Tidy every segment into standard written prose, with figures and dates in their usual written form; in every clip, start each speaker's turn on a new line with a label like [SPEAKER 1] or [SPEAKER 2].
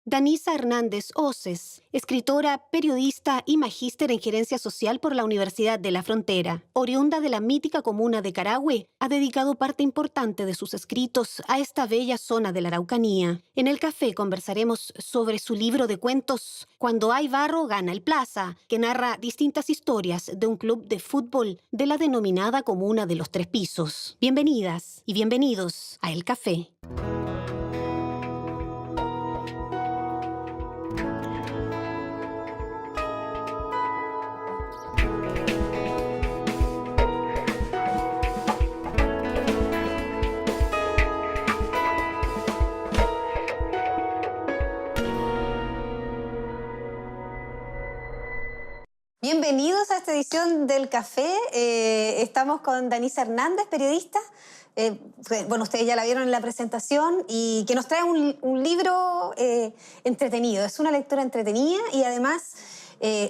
[SPEAKER 1] Danisa Hernández Oces, escritora, periodista y magíster en gerencia social por la Universidad de la Frontera, oriunda de la mítica comuna de Carahue, ha dedicado parte importante de sus escritos a esta bella zona de la Araucanía. En el café conversaremos sobre su libro de cuentos Cuando hay barro gana el Plaza, que narra distintas historias de un club de fútbol de la denominada comuna de los Tres Pisos. Bienvenidas y bienvenidos a El Café. Bienvenidos a esta edición del Café. Estamos con Danisa Hernández, periodista. Bueno, ustedes ya la vieron en la presentación y que nos trae un libro entretenido. Es una lectura entretenida y además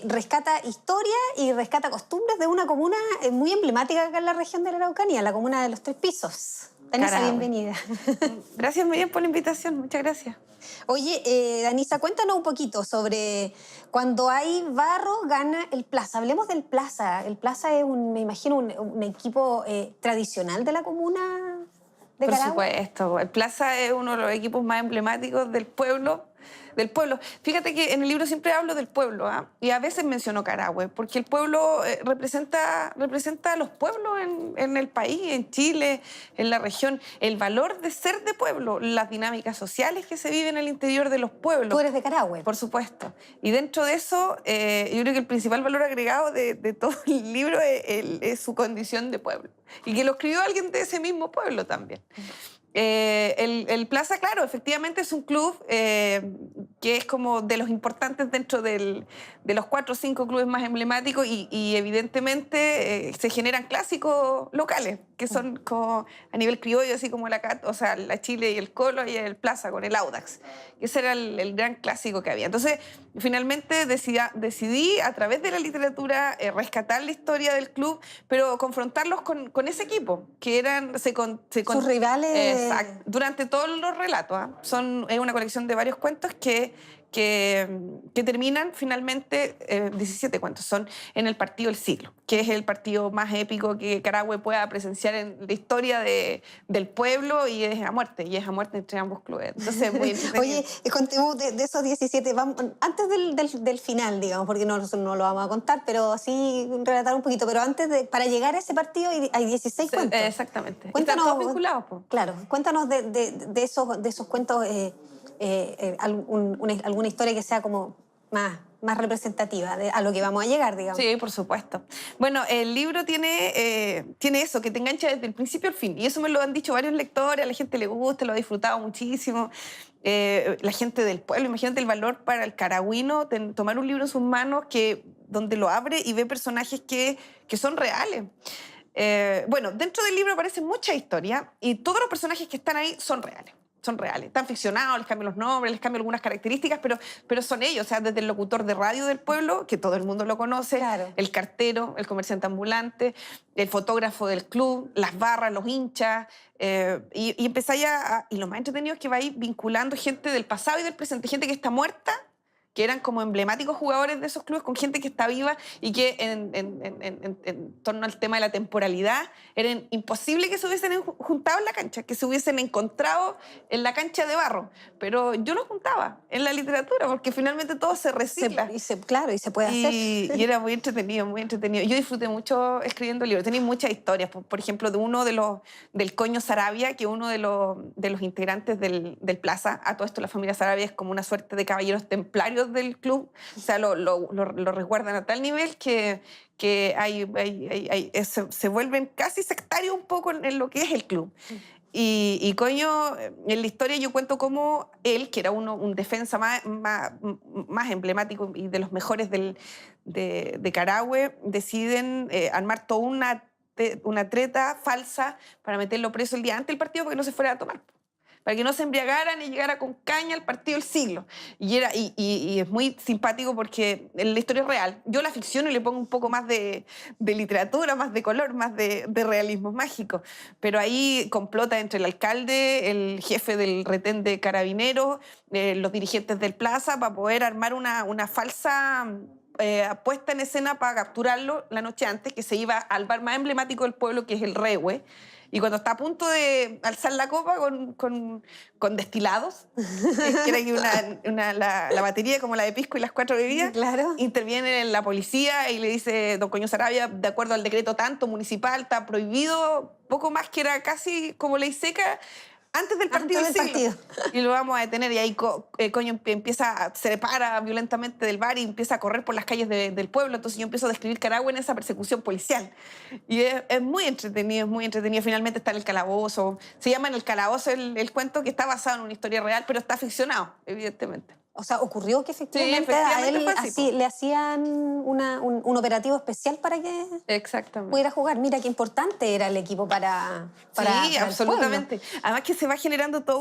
[SPEAKER 1] rescata historia y rescata costumbres de una comuna muy emblemática acá en la región de la Araucanía, la comuna de los Tres Pisos. Danisa,
[SPEAKER 2] Carahue.
[SPEAKER 1] bienvenida.
[SPEAKER 2] Gracias, Miriam, por la invitación. Muchas gracias.
[SPEAKER 1] Oye, Danisa, cuéntanos un poquito sobre cuando hay barro, gana el Plaza. Hablemos del Plaza. El Plaza es, me imagino, un equipo tradicional de la comuna de
[SPEAKER 2] Por
[SPEAKER 1] Carahue.
[SPEAKER 2] supuesto. El Plaza es uno de los equipos más emblemáticos del pueblo. Fíjate que en el libro siempre hablo del pueblo, ¿ah? Y a veces menciono Carahue, porque el pueblo representa a los pueblos en el país, en Chile, en la región. El valor de ser de pueblo, las dinámicas sociales que se viven en el interior de los pueblos.
[SPEAKER 1] Tú eres de Carahue.
[SPEAKER 2] Por supuesto. Y dentro de eso, yo creo que el principal valor agregado de todo el libro es su condición de pueblo. Y que lo escribió alguien de ese mismo pueblo también. El Plaza, claro, efectivamente es un club que es como de los importantes dentro de los 4 o 5 clubes más emblemáticos y evidentemente se generan clásicos locales que son como a nivel criollo, así como la Chile y el Colo y el Plaza con el Audax. Ese era el gran clásico que había. Entonces, finalmente decidí a través de la literatura rescatar la historia del club, pero confrontarlos con ese equipo, que eran...
[SPEAKER 1] Sus rivales...
[SPEAKER 2] Exacto. Durante todos los relatos. ¿Ah? Es una colección de varios cuentos que terminan finalmente, 17 cuentos, son en el partido del siglo, que es el partido más épico que Carahue pueda presenciar en la historia del pueblo y es a muerte entre ambos clubes. Entonces, muy entretenido.
[SPEAKER 1] Oye, contemos de esos 17, vamos, antes del final, digamos, porque no lo vamos a contar, pero sí relatar un poquito, pero para llegar a ese partido hay 16 cuentos.
[SPEAKER 2] Exactamente.
[SPEAKER 1] Cuéntanos,
[SPEAKER 2] están todos vinculados, po.
[SPEAKER 1] Claro, cuéntanos de esos cuentos, alguna historia que sea como más representativa a lo que vamos a llegar, digamos.
[SPEAKER 2] Sí, por supuesto. Bueno, el libro tiene eso, que te engancha desde el principio al fin. Y eso me lo han dicho varios lectores, a la gente le gusta, lo ha disfrutado muchísimo. La gente del pueblo, imagínate el valor para el caragüino, tomar un libro en sus manos donde lo abre y ve personajes que son reales. Bueno, dentro del libro aparecen muchas historias y todos los personajes que están ahí son reales. Están ficcionados, les cambian los nombres, les cambian algunas características, pero son ellos, o sea, desde el locutor de radio del pueblo, que todo el mundo lo conoce,
[SPEAKER 1] claro.
[SPEAKER 2] El cartero, el comerciante ambulante, el fotógrafo del club, las barras, los hinchas, y empezáis y lo más entretenido es que vais vinculando gente del pasado y del presente, gente que está muerta, que eran como emblemáticos jugadores de esos clubes, con gente que está viva y que en torno al tema de la temporalidad era imposible que se hubiesen juntado en la cancha, que se hubiesen encontrado en la cancha de barro. Pero yo los juntaba en la literatura, porque finalmente todo se recicla.
[SPEAKER 1] Y se puede hacer.
[SPEAKER 2] Y era muy entretenido, muy entretenido. Yo disfruté mucho escribiendo libros. Tenéis muchas historias. Por ejemplo, del Coño Sarabia, que uno de los integrantes del Plaza. A todo esto la familia Sarabia es como una suerte de caballeros templarios del club, o sea, lo resguardan a tal nivel que se vuelven casi sectarios un poco en lo que es el club. Y Coño, en la historia yo cuento cómo él, que era un defensa más emblemático y de los mejores de Carahue, deciden armar toda una treta falsa para meterlo preso el día antes del partido porque no se fuera a tomar. para que no se embriagaran y llegara con caña al partido del siglo. Y es muy simpático porque la historia es real. Yo la ficciono y le pongo un poco más de literatura, más de color, más de realismo mágico. Pero ahí complota entre el alcalde, el jefe del retén de carabineros, los dirigentes del Plaza, para poder armar una falsa puesta en escena para capturarlo la noche antes, que se iba al bar más emblemático del pueblo, que es el Rehue. Y cuando está a punto de alzar la copa con destilados, que era aquí la batería como la de pisco y las 4 bebidas,
[SPEAKER 3] Claro.
[SPEAKER 2] interviene la policía y le dice, don Coño Sarabia, de acuerdo al decreto tanto municipal, está prohibido, poco más que era casi como ley seca, antes del partido
[SPEAKER 3] Antes del
[SPEAKER 2] del siglo. Y lo vamos a detener. Y ahí Coño se separa violentamente del bar y empieza a correr por las calles del pueblo. Entonces yo empiezo a describir Carahue en esa persecución policial. Y es muy entretenido, es muy entretenido. Finalmente está en el calabozo. Se llama En el calabozo el cuento, que está basado en una historia real, pero está ficcionado, evidentemente.
[SPEAKER 3] O sea, ocurrió que efectivamente,
[SPEAKER 2] efectivamente
[SPEAKER 3] a él
[SPEAKER 2] fue así,
[SPEAKER 3] así, le hacían un operativo especial para que
[SPEAKER 2] Exactamente.
[SPEAKER 3] pudiera jugar. Mira qué importante era el equipo para
[SPEAKER 2] Sí,
[SPEAKER 3] el
[SPEAKER 2] absolutamente. Además que se va generando toda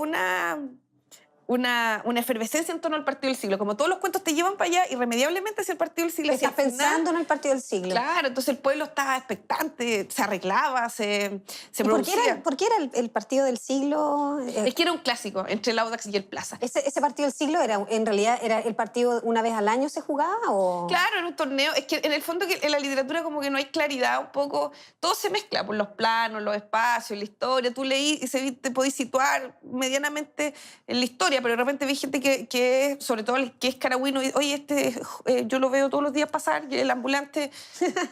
[SPEAKER 2] una efervescencia en torno al partido del siglo. Como todos los cuentos te llevan para allá, irremediablemente hacia el partido del siglo.
[SPEAKER 3] pueblo. Estás pensando en el partido del siglo.
[SPEAKER 2] Claro, entonces el pueblo estaba expectante, se arreglaba, se
[SPEAKER 3] ¿Y
[SPEAKER 2] producía.
[SPEAKER 3] por qué era el partido del siglo?
[SPEAKER 2] Es que era un clásico entre el Audax y el Plaza.
[SPEAKER 3] ¿Ese partido del siglo en realidad era el partido una vez al año se jugaba? ¿O?
[SPEAKER 2] Claro, era un torneo. Es que en el fondo que en la literatura como que no hay claridad un poco. Todo se mezcla por los planos, los espacios, la historia. Tú leí y te podís situar medianamente en la historia, pero de repente vi gente que sobre todo el que es caragüino, y, oye, yo lo veo todos los días pasar, el ambulante,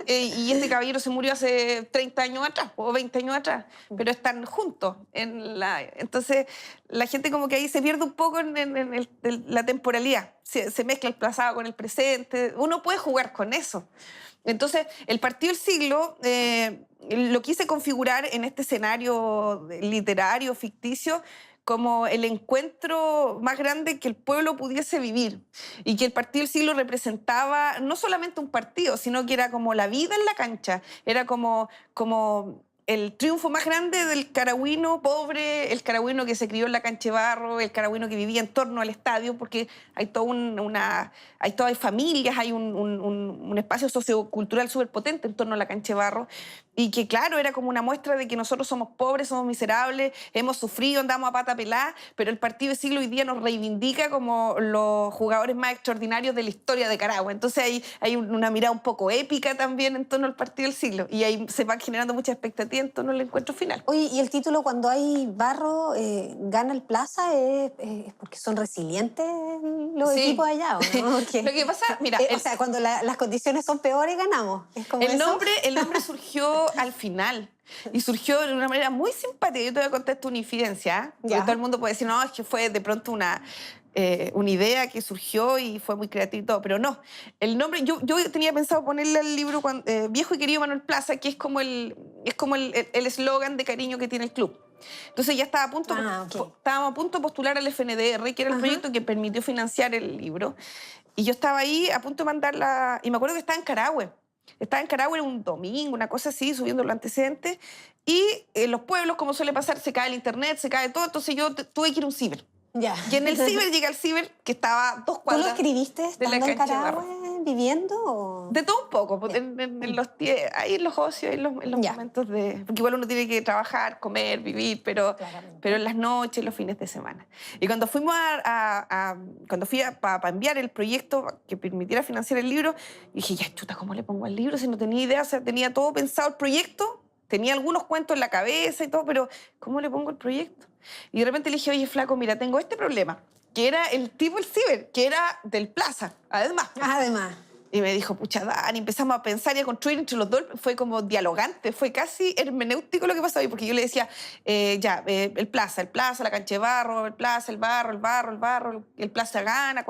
[SPEAKER 2] y este caballero se murió hace 30 años atrás o 20 años atrás, pero están juntos. Entonces la gente como que ahí se pierde un poco en la temporalidad. Se mezcla el pasado con el presente. Uno puede jugar con eso. Entonces, el partido del siglo lo quise configurar en este escenario literario, ficticio, como el encuentro más grande que el pueblo pudiese vivir, y que el partido del siglo representaba no solamente un partido, sino que era como la vida en la cancha, era como el triunfo más grande del caragüino pobre, el caragüino que se crió en la cancha de barro, el caragüino que vivía en torno al estadio, porque hay hay familias, hay un espacio sociocultural súper potente en torno a la cancha de barro, y que claro, era como una muestra de que nosotros somos pobres, somos miserables, hemos sufrido, andamos a pata pelada, pero el partido del siglo hoy día nos reivindica como los jugadores más extraordinarios de la historia de Carahue. Entonces hay una mirada un poco épica también en torno al partido del siglo, y ahí se van generando muchas expectativas en torno al encuentro final.
[SPEAKER 3] Oye, y el título cuando hay barro gana el Plaza es porque son resilientes los
[SPEAKER 2] Sí.
[SPEAKER 3] equipos allá, ¿o no? Porque,
[SPEAKER 2] Lo que pasa, mira,
[SPEAKER 3] o sea, cuando las condiciones son peores ganamos. ¿Es como
[SPEAKER 2] el
[SPEAKER 3] eso?
[SPEAKER 2] nombre surgió al final. Y surgió de una manera muy simpática. Yo te voy a contar esta infidencia, ¿eh? Porque
[SPEAKER 3] Ya.
[SPEAKER 2] todo el mundo puede decir, no, es que fue de pronto una idea que surgió y fue muy creativa y todo, pero no. El nombre, yo tenía pensado ponerle al libro Viejo y querido Manuel Plaza, que es como el eslogan de cariño que tiene el club. Entonces ya estaba estábamos a punto de postular al FNDR, que era el proyecto que permitió financiar el libro. Y yo estaba ahí a punto de mandarla, y me acuerdo que estaba en Carahue. Estaba en Carahue un domingo, una cosa así, subiendo los antecedentes. Y en los pueblos, como suele pasar, se cae el internet, se cae todo. Entonces yo tuve que ir a un ciber.
[SPEAKER 3] Ya.
[SPEAKER 2] Y en el ciber llegué al ciber, que estaba a 2
[SPEAKER 3] ¿Tú lo
[SPEAKER 2] cuadras.
[SPEAKER 3] escribiste
[SPEAKER 2] de la
[SPEAKER 3] estando en
[SPEAKER 2] cancha de barro.
[SPEAKER 3] Carahue, viviendo? O?
[SPEAKER 2] De todo un poco, pues, ahí en los ocios, ahí en los
[SPEAKER 3] Ya.
[SPEAKER 2] momentos de... Porque igual uno tiene que trabajar, comer, vivir, pero
[SPEAKER 3] Claramente.
[SPEAKER 2] en las noches, los fines de semana. Y cuando fuimos cuando fui para enviar el proyecto que permitiera financiar el libro, dije, ya chuta, ¿cómo le pongo al libro? Si no tenía idea, o sea, tenía todo pensado el proyecto, tenía algunos cuentos en la cabeza y todo, pero ¿cómo le pongo el proyecto? Y de repente le dije, oye, flaco, mira, tengo este problema, que era el tipo del ciber, que era del Plaza, además.
[SPEAKER 3] Además.
[SPEAKER 2] Y me dijo, pucha, Dani, empezamos a pensar y a construir entre los dos. Fue como dialogante, fue casi hermenéutico lo que pasó ahí, porque yo le decía, el Plaza, la cancha de barro, el Plaza, el barro, el Plaza gana,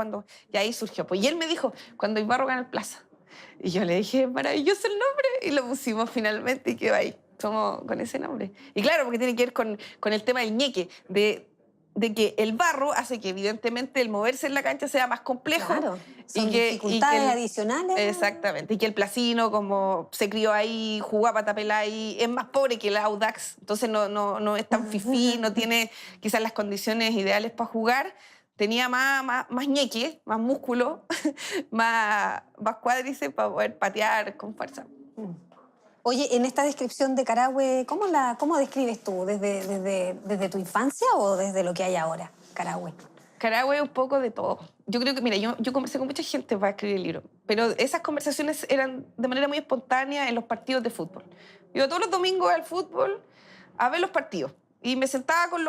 [SPEAKER 2] y ahí surgió. Pues, y él me dijo, cuando el barro gana el Plaza. Y yo le dije, maravilloso el nombre, y lo pusimos finalmente y quedó ahí. Somos con ese nombre. Y claro, porque tiene que ver con el tema del ñeque, de de que el barro hace que evidentemente el moverse en la cancha sea más complejo.
[SPEAKER 3] Claro, son
[SPEAKER 2] que
[SPEAKER 3] dificultades adicionales.
[SPEAKER 2] Exactamente, y que el Placino, como se crió ahí, jugó a patapelá ahí, es más pobre que el Audax, entonces no es tan fifí, no tiene quizás las condiciones ideales para jugar. Tenía más ñeque, más músculo, más cuádriceps para poder patear con fuerza.
[SPEAKER 3] Oye, en esta descripción de Carahue, ¿cómo describes tú? ¿Desde tu infancia o desde lo que hay ahora, Carahue?
[SPEAKER 2] Carahue un poco de todo. Yo creo que, mira, yo conversé con mucha gente para escribir el libro, pero esas conversaciones eran de manera muy espontánea en los partidos de fútbol. Yo iba todos los domingos al fútbol a ver los partidos y me sentaba con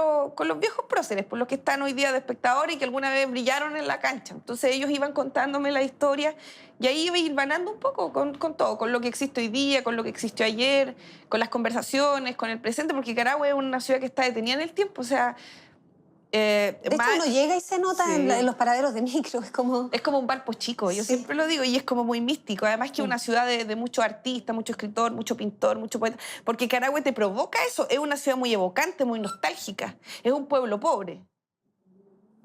[SPEAKER 2] los viejos próceres, por los que están hoy día de espectadores y que alguna vez brillaron en la cancha. Entonces ellos iban contándome la historia y ahí iba hilvanando un poco con todo, con lo que existe hoy día, con lo que existió ayer, con las conversaciones, con el presente, porque Carahue es una ciudad que está detenida en el tiempo, o sea...
[SPEAKER 3] de hecho, uno llega y se nota
[SPEAKER 2] Sí.
[SPEAKER 3] en los paraderos de micro, es como
[SPEAKER 2] un Valpo chico, yo
[SPEAKER 3] Sí.
[SPEAKER 2] siempre lo digo, y es como muy místico. Además que es una ciudad de muchos artistas, mucho escritor, mucho pintor, mucho poeta, porque Carahue te provoca eso. Es una ciudad muy evocante, muy nostálgica. Es un pueblo pobre,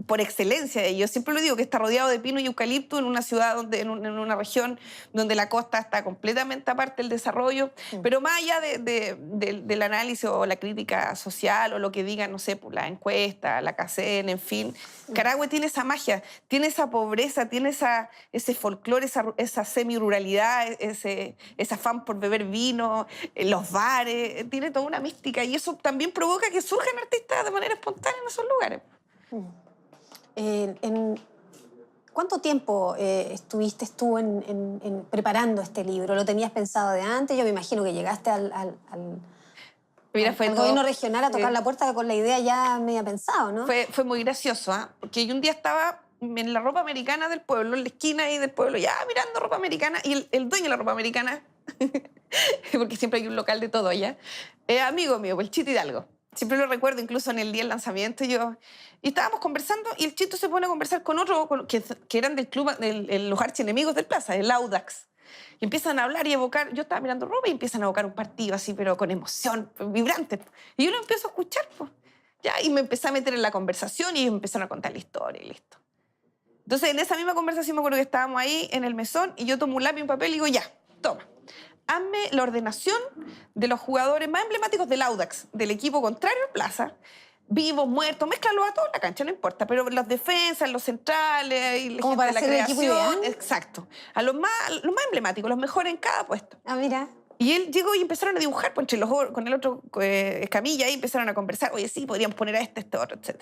[SPEAKER 2] por excelencia. Yo siempre lo digo, que está rodeado de pino y eucalipto en una ciudad, en una región donde la costa está completamente aparte del desarrollo. Pero más allá del análisis o la crítica social o lo que digan, no sé, pues, la encuesta, la CACEN, en fin, Carahue tiene esa magia, tiene esa pobreza, tiene ese folclore, esa semi-ruralidad, ese afán por beber vino, los bares, tiene toda una mística, y eso también provoca que surjan artistas de manera espontánea en esos lugares.
[SPEAKER 3] ¿Cuánto tiempo estuviste tú preparando este libro? ¿Lo tenías pensado de antes? Yo me imagino que llegaste al
[SPEAKER 2] Mira, fue
[SPEAKER 3] al
[SPEAKER 2] todo-
[SPEAKER 3] gobierno regional a tocar
[SPEAKER 2] sí.
[SPEAKER 3] la puerta con la idea ya media pensado, ¿no?
[SPEAKER 2] Fue muy gracioso, ¿ah? Porque yo un día estaba en la ropa americana del pueblo, en la esquina ahí del pueblo, ya mirando ropa americana, y el dueño de la ropa americana, porque siempre hay un local de todo allá, es amigo mío, el Chito Hidalgo. Siempre lo recuerdo, incluso en el día del lanzamiento, y estábamos conversando, y el Chito se pone a conversar con otro, que eran del club, los archienemigos del Plaza, el Audax. Y empiezan a hablar y evocar. Yo estaba mirando ropa y empiezan a evocar un partido así, pero con emoción, vibrante. Y yo lo empiezo a escuchar, pues. Ya, y me empecé a meter en la conversación y ellos empezaron a contar la historia y listo. Entonces, en esa misma conversación me acuerdo que estábamos ahí en el mesón y yo tomo un lápiz y un papel y digo, ya, toma. Hazme la ordenación de los jugadores más emblemáticos del Audax, del equipo contrario al Plaza, vivos, muertos, mézclalos a todos en la cancha, no importa, pero los defensas, los centrales y la
[SPEAKER 3] Como
[SPEAKER 2] gente
[SPEAKER 3] para
[SPEAKER 2] de la
[SPEAKER 3] hacer el equipo
[SPEAKER 2] creación,
[SPEAKER 3] ideal.
[SPEAKER 2] exacto, a los más emblemáticos, los mejores en cada puesto.
[SPEAKER 3] Ah, mira.
[SPEAKER 2] Y él llegó y empezaron a dibujar pues, con el otro Escamilla y empezaron a conversar. Oye, sí, podríamos poner a este, otro, etc.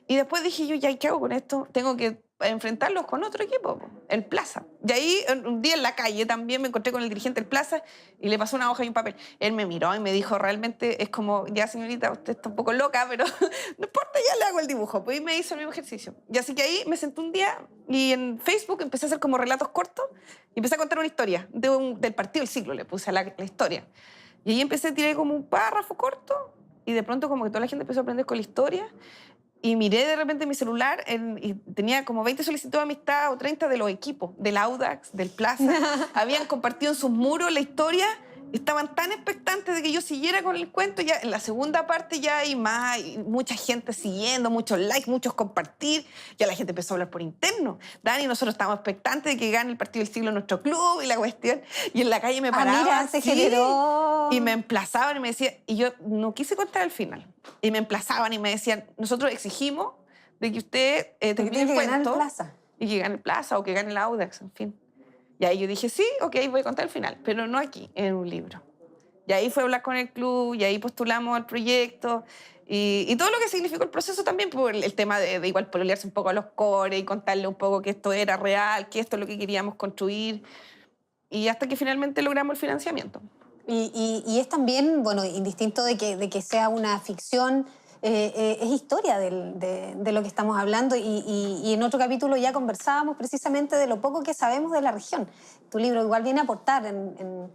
[SPEAKER 2] Y después dije yo, ya, ¿qué hago con esto? Tengo que enfrentarlos con otro equipo, el Plaza. Y ahí, un día en la calle también me encontré con el dirigente del Plaza y le pasó una hoja y un papel. Él me miró y me dijo, realmente es como, ya señorita, usted está un poco loca, pero no importa, ya le hago el dibujo. Pues y me hizo el mismo ejercicio. Y así que ahí me senté un día y en Facebook empecé a hacer como relatos cortos y empecé a contar una historia del partido del siglo, le puse a la historia. Y ahí empecé a tirar como un párrafo corto y de pronto como que toda la gente empezó a aprender con la historia. Y miré de repente mi celular y tenía como 20 solicitudes de amistad o 30 de los equipos, del Audax, del Plaza. Habían compartido en sus muros la historia. Estaban tan expectantes de que yo siguiera con el cuento. Ya en la segunda parte ya hay más, y mucha gente siguiendo, muchos likes, muchos compartir. Ya la gente empezó a hablar por interno. Dani, nosotros estábamos expectantes de que gane el partido del siglo en nuestro club y la cuestión. Y en la calle me paraban.
[SPEAKER 3] Mira, se generó.
[SPEAKER 2] Y me emplazaban y me decían, y yo no quise contar el final. Y me emplazaban y me decían, nosotros exigimos de que usted termine
[SPEAKER 3] tiene
[SPEAKER 2] el
[SPEAKER 3] que ganar el
[SPEAKER 2] cuento
[SPEAKER 3] Plaza.
[SPEAKER 2] y que gane el Plaza o que gane el Audax, en fin. Y ahí yo dije, sí, ok, voy a contar el final, pero no aquí, en un libro. Y ahí fue a hablar con el club y ahí postulamos al proyecto y todo lo que significó el proceso también, por el tema de igual pololearse un poco a los cores y contarle un poco que esto era real, que esto es lo que queríamos construir y hasta que finalmente logramos el financiamiento.
[SPEAKER 3] Y es también, bueno, indistinto de que sea una ficción, es historia de lo que estamos hablando y en otro capítulo ya conversábamos precisamente de lo poco que sabemos de la región. Tu libro igual viene a aportar,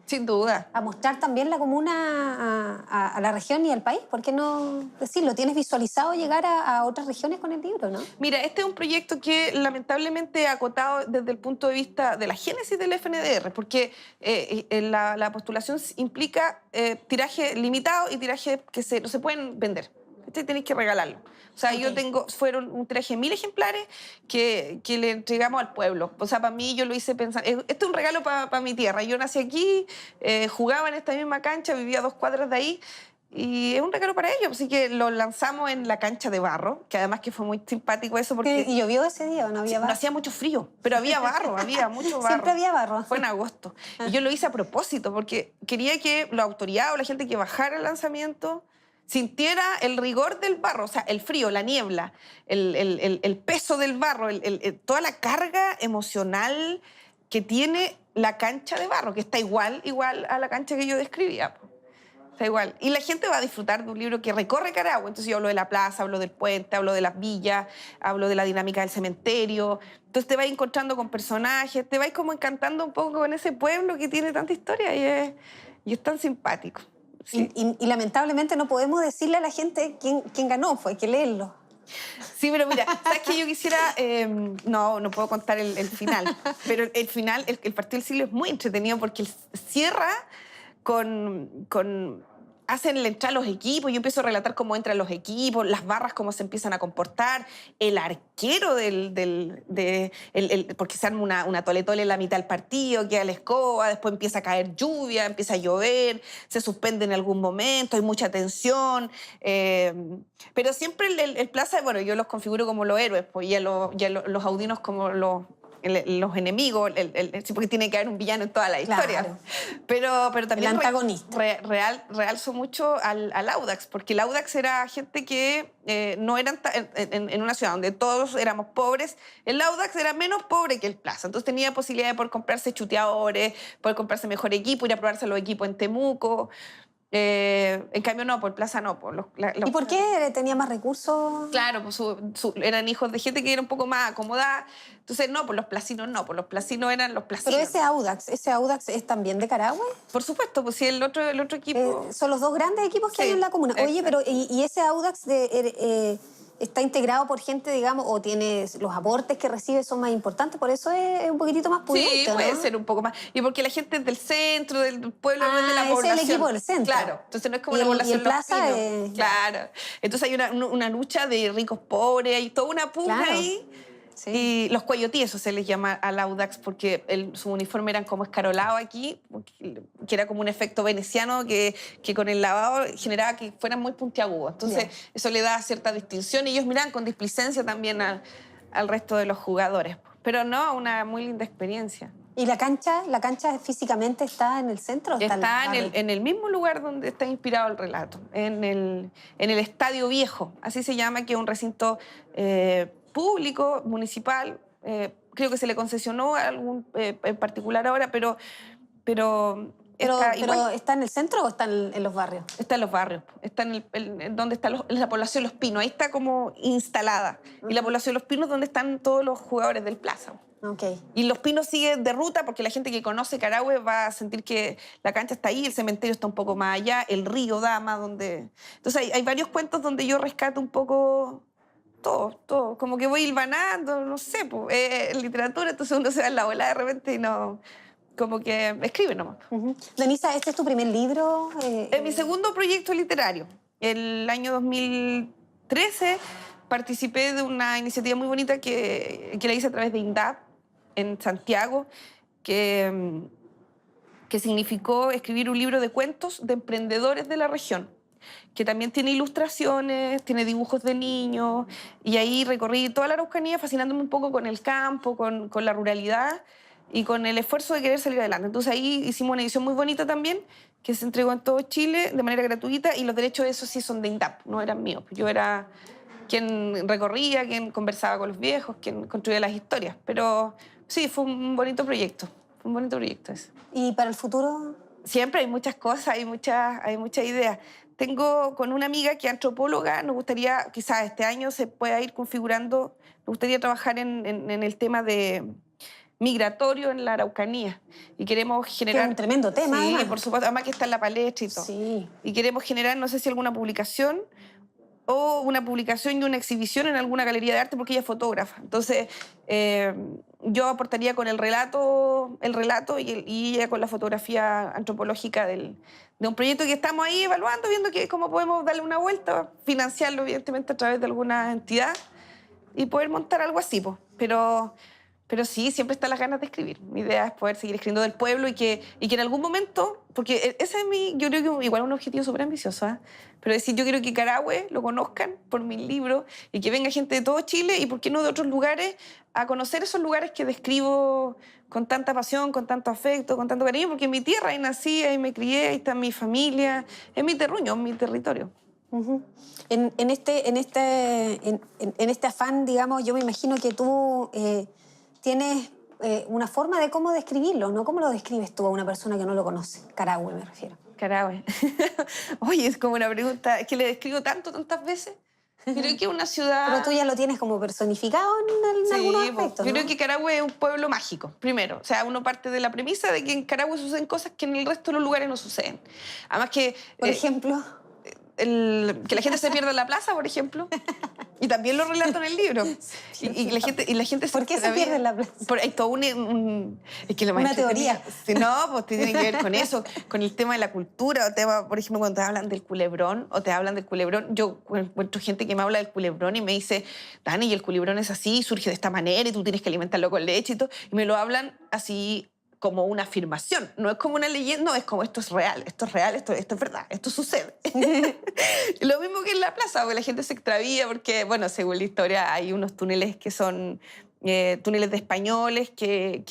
[SPEAKER 2] Sin duda.
[SPEAKER 3] a mostrar también la comuna a la región y al país. ¿Por qué no decirlo? ¿Tienes visualizado llegar a otras regiones con el libro, no?
[SPEAKER 2] Mira, este es un proyecto que lamentablemente ha acotado desde el punto de vista de la génesis del FNDR, porque la postulación implica tiraje limitado y tiraje que no se pueden vender. Tenéis que regalarlo. O sea,
[SPEAKER 3] Ok.
[SPEAKER 2] fueron un tiraje de 1000 ejemplares que le entregamos al pueblo. O sea, para mí yo lo hice pensando, esto es un regalo para mi tierra. Yo nací aquí, jugaba en esta misma cancha, vivía a 2 cuadras de ahí. Y es un regalo para ellos, así que lo lanzamos en la cancha de barro, que además que fue muy simpático eso porque
[SPEAKER 3] ¿Y llovió ese día o no había
[SPEAKER 2] no
[SPEAKER 3] barro?
[SPEAKER 2] hacía mucho frío, pero había barro, había mucho barro.
[SPEAKER 3] Siempre había barro.
[SPEAKER 2] Fue en agosto. Y yo lo hice a propósito porque quería que la autoridad o la gente que bajara el lanzamiento sintiera el rigor del barro, o sea, el frío, la niebla, el peso del barro, toda la carga emocional que tiene la cancha de barro, que está igual a la cancha que yo describía. Está igual. Y la gente va a disfrutar de un libro que recorre Carahue. Entonces yo hablo de la plaza, hablo del puente, hablo de las villas, hablo de la dinámica del cementerio. Entonces te vas encontrando con personajes, te vas como encantando un poco con ese pueblo que tiene tanta historia y es tan simpático. Sí.
[SPEAKER 3] Y lamentablemente no podemos decirle a la gente quién ganó, pues hay que leerlo.
[SPEAKER 2] Sí, pero mira, ¿sabes qué? Yo quisiera... no puedo contar el final, pero el final, el partido del siglo es muy entretenido porque cierra hacen entrar los equipos, yo empiezo a relatar cómo entran los equipos, las barras cómo se empiezan a comportar, el arquero porque se arma una tole-tole en la mitad del partido, queda la escoba, después empieza a caer lluvia, empieza a llover, se suspende en algún momento, hay mucha tensión, pero siempre el plaza, bueno, yo los configuro como los héroes, pues, y los audinos como los enemigos, sí, porque tiene que haber un villano en toda la historia.
[SPEAKER 3] Claro.
[SPEAKER 2] Pero también
[SPEAKER 3] El antagonista.
[SPEAKER 2] realzo mucho al Audax, porque el Audax era gente que no eran en una ciudad donde todos éramos pobres, el Audax era menos pobre que el Plaza, entonces tenía posibilidad de poder comprarse chuteadores, poder comprarse mejor equipo, ir a probarse los equipos en Temuco. En cambio no, por Plaza no.
[SPEAKER 3] ¿Y por qué tenía más recursos?
[SPEAKER 2] Claro, pues eran hijos de gente que era un poco más acomodada. Entonces, no, por los placinos no, por los placinos eran los placinos.
[SPEAKER 3] Pero ese Audax es también de Carahue.
[SPEAKER 2] Por supuesto, pues sí, el otro equipo...
[SPEAKER 3] Son los dos grandes equipos que
[SPEAKER 2] Sí,
[SPEAKER 3] hay en la comuna. Oye,
[SPEAKER 2] exacto.
[SPEAKER 3] pero ¿y ese Audax está integrado por gente, digamos, o tiene los aportes que recibe son más importantes? Por eso es un poquitito más pudiente,
[SPEAKER 2] Sí,
[SPEAKER 3] ¿no?
[SPEAKER 2] puede ser un poco más. Y porque la gente es del centro, del pueblo, no es de la
[SPEAKER 3] ese es
[SPEAKER 2] población.
[SPEAKER 3] el equipo del centro.
[SPEAKER 2] Claro, entonces no es como
[SPEAKER 3] Y
[SPEAKER 2] la
[SPEAKER 3] el
[SPEAKER 2] población Los
[SPEAKER 3] Plaza
[SPEAKER 2] Pinos.
[SPEAKER 3] es-
[SPEAKER 2] Claro. Entonces hay una lucha de ricos pobres, hay toda una pugna
[SPEAKER 3] Claro.
[SPEAKER 2] ahí.
[SPEAKER 3] Sí.
[SPEAKER 2] Y los coyotíes, eso se les llama al Audax, porque su uniforme eran como escarolados aquí, que era como un efecto veneciano que con el lavado generaba que fueran muy puntiagudos. Entonces, eso le da cierta distinción y ellos miran con displicencia también al resto de los jugadores. Pero no, una muy linda experiencia.
[SPEAKER 3] ¿Y la cancha físicamente está en el centro? ¿O
[SPEAKER 2] Está
[SPEAKER 3] al-
[SPEAKER 2] en el mismo lugar donde está inspirado el relato, en el Estadio Viejo, así se llama, que es un recinto público, municipal. Creo que se le concesionó a algún en particular ahora, pero está igual.
[SPEAKER 3] Pero ¿está en el centro o está en los barrios?
[SPEAKER 2] Está en los barrios, está en donde está la población de Los Pinos, ahí está como instalada. Y la población de Los Pinos es donde están todos los jugadores del Plaza.
[SPEAKER 3] Ok.
[SPEAKER 2] Y Los Pinos sigue de ruta porque la gente que conoce Carahue va a sentir que la cancha está ahí, el cementerio está un poco más allá, el río Dama, donde... Entonces hay varios cuentos donde yo rescato un poco todo. Como que voy hilvanando, no sé, literatura, entonces uno se da en la bola de repente y no... Como que escribe nomás.
[SPEAKER 3] Ujú. Denisa, ¿este es tu primer libro?
[SPEAKER 2] Es mi segundo proyecto literario. El año 2013 participé de una iniciativa muy bonita que la hice a través de INDAP en Santiago, que significó escribir un libro de cuentos de emprendedores de la región, que también tiene ilustraciones, tiene dibujos de niños, y ahí recorrí toda la Araucanía fascinándome un poco con el campo, con la ruralidad y con el esfuerzo de querer salir adelante. Entonces ahí hicimos una edición muy bonita también, que se entregó en todo Chile de manera gratuita, y los derechos de eso sí son de INDAP, no eran míos. Yo era quien recorría, quien conversaba con los viejos, quien construía las historias. Pero sí, fue un bonito proyecto. Fue un bonito proyecto ese.
[SPEAKER 3] ¿Y para el futuro?
[SPEAKER 2] Siempre hay muchas cosas, hay muchas ideas. Tengo con una amiga que es antropóloga, nos gustaría, quizás este año se pueda ir configurando, nos gustaría trabajar en el tema de migratorio en la Araucanía. Y queremos generar...
[SPEAKER 3] Que es un tremendo tema,
[SPEAKER 2] Sí,
[SPEAKER 3] además.
[SPEAKER 2] por supuesto, además que está en la palestra y todo.
[SPEAKER 3] Sí.
[SPEAKER 2] Y queremos generar, no sé si alguna publicación o una publicación y una exhibición en alguna galería de arte porque ella es fotógrafa. Entonces, yo aportaría con el relato y ella con la fotografía antropológica de un proyecto que estamos ahí evaluando, viendo cómo podemos darle una vuelta, financiarlo evidentemente a través de alguna entidad y poder montar algo así, pues. Pero sí, siempre están las ganas de escribir. Mi idea es poder seguir escribiendo del pueblo y que en algún momento, porque ese es yo creo que igual es un objetivo súper ambicioso, ¿eh? Pero decir, yo quiero que Carahue lo conozcan por mis libros y que venga gente de todo Chile y por qué no de otros lugares a conocer esos lugares que describo con tanta pasión, con tanto afecto, con tanto cariño, porque en mi tierra ahí nací, ahí me crié, ahí está mi familia, es mi terruño, es mi territorio.
[SPEAKER 3] Uh-huh. En este afán, digamos, yo me imagino que tú tienes una forma de cómo describirlo, ¿no? ¿Cómo lo describes tú a una persona que no lo conoce? Carahue, me refiero.
[SPEAKER 2] Carahue. Oye, es como una pregunta, es que le describo tantas veces. Creo que es una ciudad...
[SPEAKER 3] Pero tú ya lo tienes como personificado en algunos aspectos,
[SPEAKER 2] yo
[SPEAKER 3] ¿no?
[SPEAKER 2] creo que Carahue es un pueblo mágico, primero. O sea, uno parte de la premisa de que en Carahue suceden cosas que en el resto de los lugares no suceden. Además que...
[SPEAKER 3] Por ejemplo...
[SPEAKER 2] que la gente se pierda en la plaza, por ejemplo. Y también lo relato en el libro. Y la gente
[SPEAKER 3] ¿Por qué se pierde en la plaza?
[SPEAKER 2] Hay todo es que lo más
[SPEAKER 3] una teoría.
[SPEAKER 2] Sí, no, pues tiene que ver con eso, con el tema de la cultura. O tema, por ejemplo, cuando te hablan del culebrón, yo encuentro gente que me habla del culebrón y me dice, Dani, y el culebrón es así, surge de esta manera y tú tienes que alimentarlo con leche y todo. Y me lo hablan así como una afirmación, no es como una leyenda, no, es como esto es real, esto es verdad, esto sucede. Lo mismo que en la plaza, porque la gente se extravía, porque, bueno, según la historia hay unos túneles que son túneles de españoles que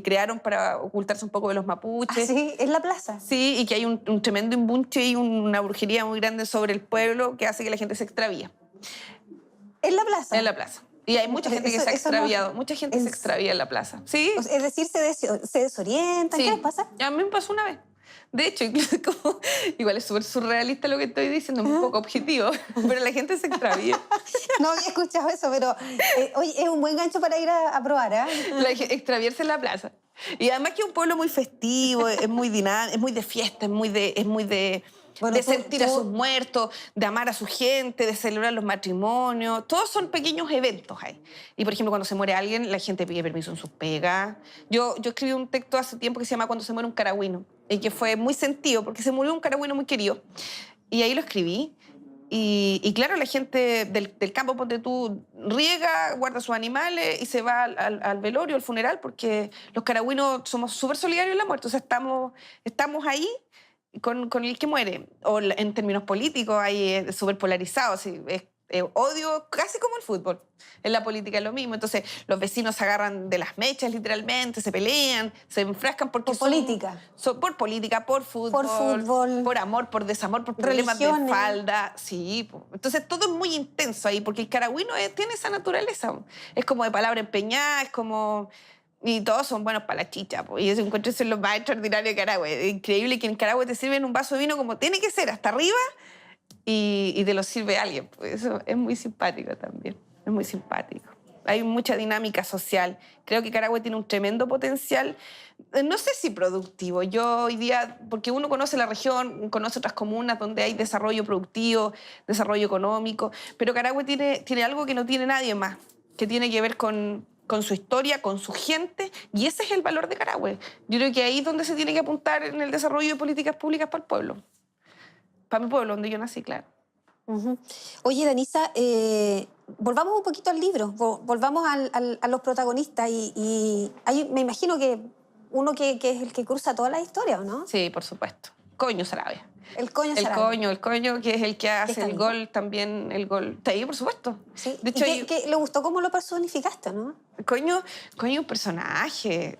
[SPEAKER 2] crearon para ocultarse un poco de los mapuches.
[SPEAKER 3] ¿Ah, sí? ¿En la plaza?
[SPEAKER 2] Sí, y que hay un tremendo embunche y una brujería muy grande sobre el pueblo que hace que la gente se extravía.
[SPEAKER 3] ¿En la plaza?
[SPEAKER 2] En la plaza. Y hay mucha gente que se ha extraviado. Mucha gente se extravía en la plaza. Sí.
[SPEAKER 3] Es decir, se desorientan.
[SPEAKER 2] Sí.
[SPEAKER 3] ¿Qué les pasa?
[SPEAKER 2] A mí me pasó una vez. De hecho, incluso igual es súper surrealista lo que estoy diciendo, es un poco objetivo, pero la gente se extravía.
[SPEAKER 3] No había escuchado eso, pero oye, es un buen gancho para ir a probar, ¿eh?
[SPEAKER 2] Extraviarse en la plaza. Y además que es un pueblo muy festivo, es muy dinámico, es muy de fiesta, es muy de
[SPEAKER 3] Bueno,
[SPEAKER 2] sentir a sus muertos, de amar a su gente, de celebrar los matrimonios. Todos son pequeños eventos ahí. Y, por ejemplo, cuando se muere alguien, la gente pide permiso en sus pegas. Yo escribí un texto hace tiempo que se llama Cuando se muere un caragüino, y que fue muy sentido, porque se murió un caragüino muy querido. Y ahí lo escribí. Y claro, la gente del campo, ponte tú, riega, guarda sus animales y se va al velorio, al funeral, porque los caragüinos somos súper solidarios en la muerte. O sea, estamos ahí con el que muere. O en términos políticos, ahí es súper polarizado. ¿Sí? Es odio casi como el fútbol. En la política es lo mismo. Entonces, los vecinos se agarran de las mechas, literalmente, se pelean, se enfrascan porque
[SPEAKER 3] por política.
[SPEAKER 2] Por política, por fútbol, por amor, por desamor, por problemas de falda. Sí. Entonces, todo es muy intenso ahí, porque el caragüino tiene esa naturaleza. Es como de palabra empeñada, es como... Y todos son buenos para la chicha, po. Y eso encuentro eso es lo más extraordinario de Carahue. Es increíble que en Carahue te sirven un vaso de vino como tiene que ser, hasta arriba, y te lo sirve alguien. Pues eso es muy simpático también, es muy simpático. Hay mucha dinámica social. Creo que Carahue tiene un tremendo potencial, no sé si productivo. Yo hoy día, porque uno conoce la región, conoce otras comunas donde hay desarrollo productivo, desarrollo económico, pero Carahue tiene algo que no tiene nadie más, que tiene que ver con su historia, con su gente, y ese es el valor de Carahue. Yo creo que ahí es donde se tiene que apuntar en el desarrollo de políticas públicas para el pueblo. Para mi pueblo, donde yo nací, claro.
[SPEAKER 3] Uh-huh. Oye, Danisa, volvamos un poquito al libro, volvamos a los protagonistas, y me imagino que uno que es el que cruza toda la historia, ¿o no?
[SPEAKER 2] Sí, por supuesto. Coño Saravia.
[SPEAKER 3] El coño
[SPEAKER 2] que es el que hace el gol también, el gol. Está ahí, por supuesto.
[SPEAKER 3] Sí.
[SPEAKER 2] De hecho,
[SPEAKER 3] ¿Qué le gustó cómo lo personificaste, no?
[SPEAKER 2] Coño un personaje,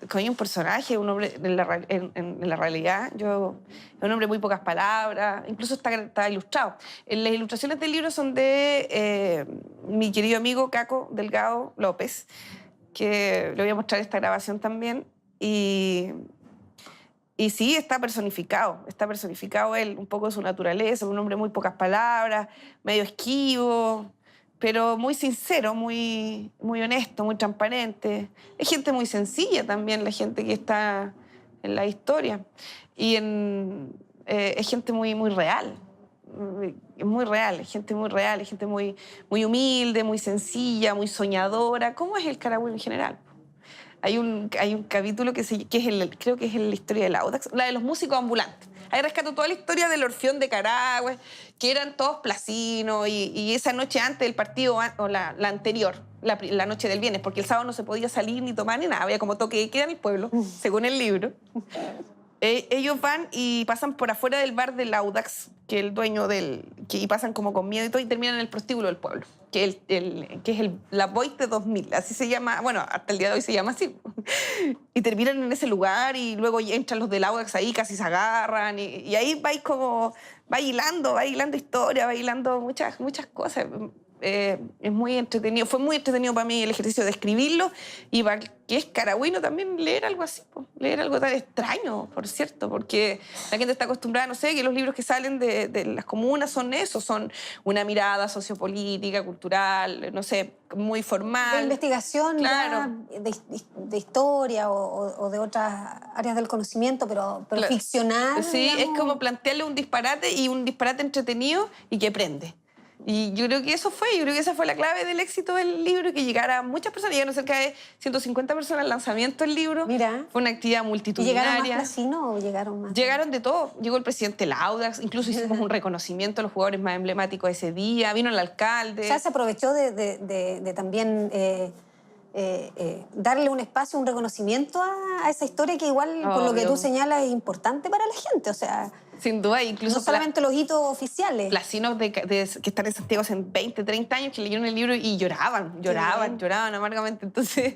[SPEAKER 2] un hombre en la realidad. Es un hombre de muy pocas palabras, incluso está ilustrado. Las ilustraciones del libro son de mi querido amigo Caco Delgado López, que le voy a mostrar esta grabación también. Y sí, está personificado él, un poco de su naturaleza, un hombre de muy pocas palabras, medio esquivo, pero muy sincero, muy honesto, muy transparente. Es gente muy sencilla también, la gente que está en la historia. Y es gente muy real, Es muy real, es gente muy real, es gente muy, muy humilde, muy sencilla, muy soñadora. ¿Cómo es el Carahue en general? Hay un capítulo que es creo que es la historia del Audax, la de los músicos ambulantes. Ahí rescato toda la historia del Orfeón de Carahue, que eran todos placinos, y esa noche antes del partido, o la anterior, la noche del viernes, porque el sábado no se podía salir ni tomar ni nada, había como toque de queda en el pueblo, según el libro. Ellos van y pasan por afuera del bar del Audax, que es el dueño y pasan como con miedo y todo, y terminan en el prostíbulo del pueblo, que es la Boite 2000, así se llama, bueno, hasta el día de hoy se llama así. Y terminan en ese lugar, y luego entran los del Audax ahí, casi se agarran, y ahí va hilando historia, va hilando muchas cosas. Es muy entretenido, fue muy entretenido para mí el ejercicio de escribirlo, y para que es caragüino también leer algo así, leer algo tan extraño, por cierto, porque la gente está acostumbrada, no sé, que los libros que salen de las comunas son eso, son una mirada sociopolítica, cultural, no sé, muy formal.
[SPEAKER 3] De investigación,
[SPEAKER 2] claro.
[SPEAKER 3] de historia o de otras áreas del conocimiento, pero claro, ficcional.
[SPEAKER 2] Sí, digamos. Es como plantearle un disparate, y un disparate entretenido y que prende. Y yo creo que esa fue la clave del éxito del libro, que llegara a muchas personas. Llegaron cerca de 150 personas al lanzamiento del libro.
[SPEAKER 3] Mira.
[SPEAKER 2] Fue una actividad multitudinaria.
[SPEAKER 3] ¿Y llegaron más placinos o llegaron más?
[SPEAKER 2] Llegaron de todo. Llegó el presidente Audax, incluso hicimos un reconocimiento a los jugadores más emblemáticos de ese día. Vino el alcalde.
[SPEAKER 3] O sea, se aprovechó de también darle un espacio, un reconocimiento a esa historia que igual, por lo que tú señalas, es importante para la gente. O sea,
[SPEAKER 2] sin duda, incluso
[SPEAKER 3] no solamente los hitos oficiales.
[SPEAKER 2] Placinos que están en Santiago hace 20, 30 años, que leyeron el libro y lloraban amargamente. Entonces,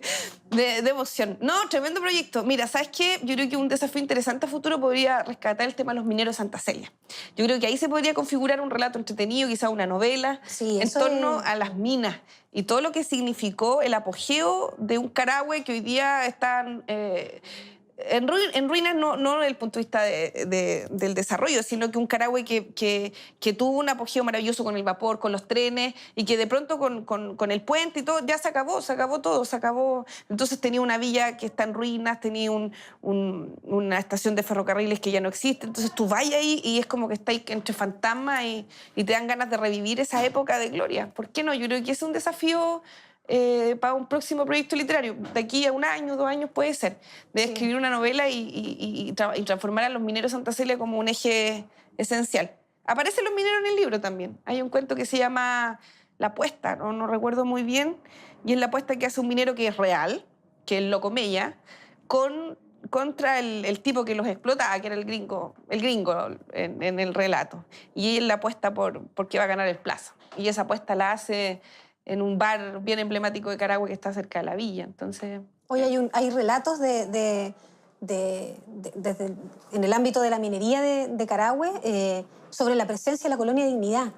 [SPEAKER 2] de emoción. No, tremendo proyecto. Mira, ¿sabes qué? Yo creo que un desafío interesante a futuro podría rescatar el tema de los mineros de Santa Celia. Yo creo que ahí se podría configurar un relato entretenido, quizá una novela, en torno a las minas y todo lo que significó el apogeo de un Carahue que hoy día están... en ruinas, no desde el punto de vista del desarrollo, sino que un Carahue que tuvo un apogeo maravilloso con el vapor, con los trenes, y que de pronto con el puente y todo, ya se acabó todo. Entonces tenía una villa que está en ruinas, tenía una estación de ferrocarriles que ya no existe. Entonces tú vas ahí y es como que estás entre fantasmas y te dan ganas de revivir esa época de gloria. ¿Por qué no? Yo creo que es un desafío... para un próximo proyecto literario, de aquí a 1 año, 2 años puede ser, de escribir una novela y transformar a los mineros de Santa Celia como un eje esencial. Aparecen los mineros en el libro también. Hay un cuento que se llama La apuesta, no recuerdo muy bien, y es la apuesta que hace un minero que es real, que es Loco Mella, contra el tipo que los explotaba, que era el gringo en el relato. Y él la apuesta por qué va a ganar el plazo. Y esa apuesta la hace en un bar bien emblemático de Carahue que está cerca de la villa. Entonces...
[SPEAKER 3] Hoy hay relatos en el ámbito de la minería de Carahue sobre la presencia de la colonia Dignidad,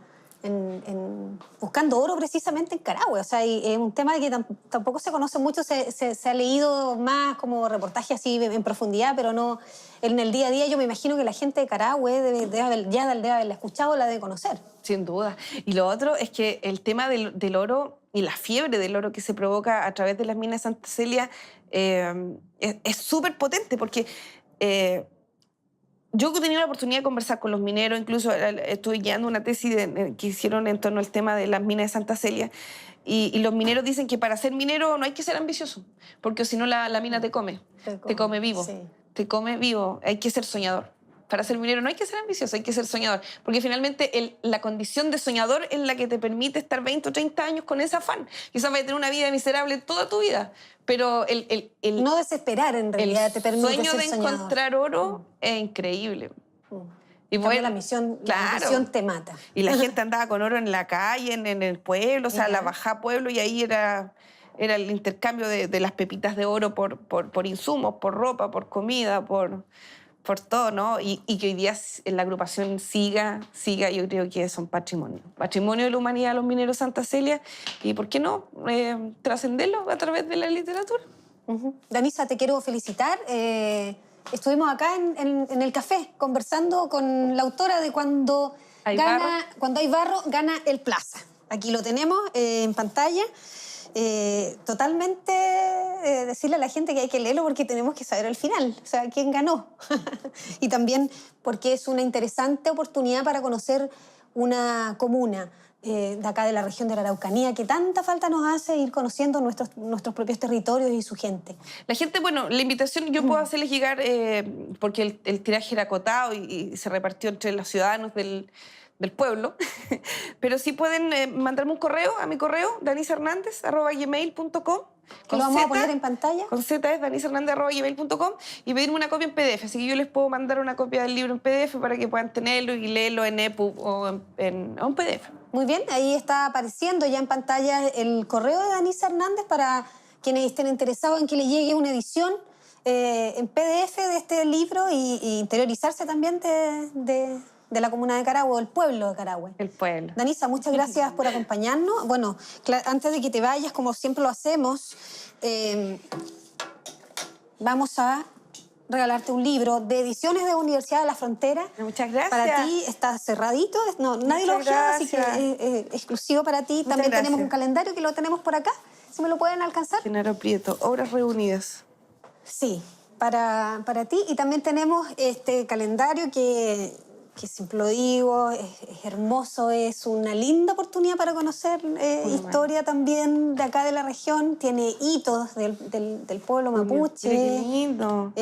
[SPEAKER 3] buscando oro precisamente en Carahue. O sea, es un tema que tampoco se conoce mucho, se ha leído más como reportaje así en profundidad, pero no en el día a día. Yo me imagino que la gente de Carahue debe haberla escuchado, la debe conocer.
[SPEAKER 2] Sin duda. Y lo otro es que el tema del oro y la fiebre del oro que se provoca a través de las minas de Santa Celia es súper potente, porque yo he tenido la oportunidad de conversar con los mineros, incluso estuve guiando una tesis que hicieron en torno al tema de las minas de Santa Celia, y los mineros dicen que para ser minero no hay que ser ambicioso, porque si no la mina te come vivo, sí. Te come vivo, hay que ser soñador. Para ser minero no hay que ser ambicioso, hay que ser soñador, porque finalmente la condición de soñador es la que te permite estar 20 o 30 años con ese afán. Quizás vas a tener una vida miserable toda tu vida, pero
[SPEAKER 3] no desesperar, en realidad, te permite ser soñador.
[SPEAKER 2] El sueño de encontrar oro es increíble.
[SPEAKER 3] Y bueno, la misión te mata.
[SPEAKER 2] Y la gente andaba con oro en la calle, en el pueblo, o sea, la bajá pueblo, y ahí era el intercambio de las pepitas de oro por insumos, por ropa, por comida, por todo, ¿no? Y que hoy día la agrupación siga, yo creo que son patrimonio de la humanidad, los mineros Santa Celia, y ¿por qué no trascenderlo a través de la literatura?
[SPEAKER 3] Danisa, te quiero felicitar. Estuvimos acá en el café conversando con la autora de Cuando hay barro, gana el Plaza. Aquí lo tenemos en pantalla. Totalmente decirle a la gente que hay que leerlo porque tenemos que saber el final, o sea, quién ganó. Y también porque es una interesante oportunidad para conocer una comuna de acá de la región de la Araucanía, que tanta falta nos hace ir conociendo nuestros propios territorios y su gente.
[SPEAKER 2] La gente, bueno, la invitación yo puedo hacerles llegar, porque el tiraje era acotado y se repartió entre los ciudadanos del pueblo, pero sí pueden mandarme un correo a mi correo, danisahernandez@gmail.com.
[SPEAKER 3] Que lo vamos a poner en pantalla.
[SPEAKER 2] Con Z es danisahernandez@gmail.com y pedirme una copia en PDF. Así que yo les puedo mandar una copia del libro en PDF para que puedan tenerlo y leerlo en EPUB o en un PDF.
[SPEAKER 3] Muy bien, ahí está apareciendo ya en pantalla el correo de Danisa Hernández para quienes estén interesados en que le llegue una edición en PDF de este libro y interiorizarse también de la comuna de Carahue, el pueblo de Carahue.
[SPEAKER 2] El pueblo.
[SPEAKER 3] Danisa, muchas gracias por acompañarnos. Bueno, antes de que te vayas, como siempre lo hacemos, vamos a regalarte un libro de Ediciones de Universidad de la Frontera.
[SPEAKER 2] Muchas gracias.
[SPEAKER 3] Para ti está cerradito, no, nadie lo ojeó, así que es exclusivo para ti. También tenemos un calendario que lo tenemos por acá, si me lo pueden alcanzar.
[SPEAKER 2] Genaro Prieto, Obras Reunidas.
[SPEAKER 3] Sí, para ti. Y también tenemos este calendario que siempre lo digo, es hermoso, es una linda oportunidad para conocer historia también de acá de la región. Tiene hitos del pueblo mapuche.
[SPEAKER 2] Qué lindo.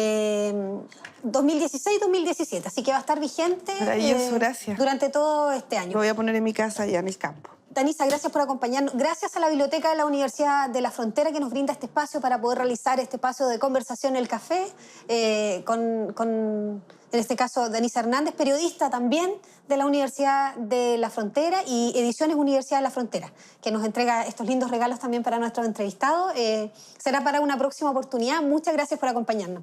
[SPEAKER 3] 2016-2017, así que va a estar vigente
[SPEAKER 2] Maravilloso, gracias.
[SPEAKER 3] durante todo este año.
[SPEAKER 2] Lo voy a poner en mi casa allá en el campo.
[SPEAKER 3] Danisa, gracias por acompañarnos. Gracias a la Biblioteca de la Universidad de la Frontera que nos brinda este espacio para poder realizar este espacio de conversación en el café en este caso, Danisa Hernández, periodista también de la Universidad de la Frontera y Ediciones Universidad de la Frontera, que nos entrega estos lindos regalos también para nuestros entrevistados. Será para una próxima oportunidad. Muchas gracias por acompañarnos.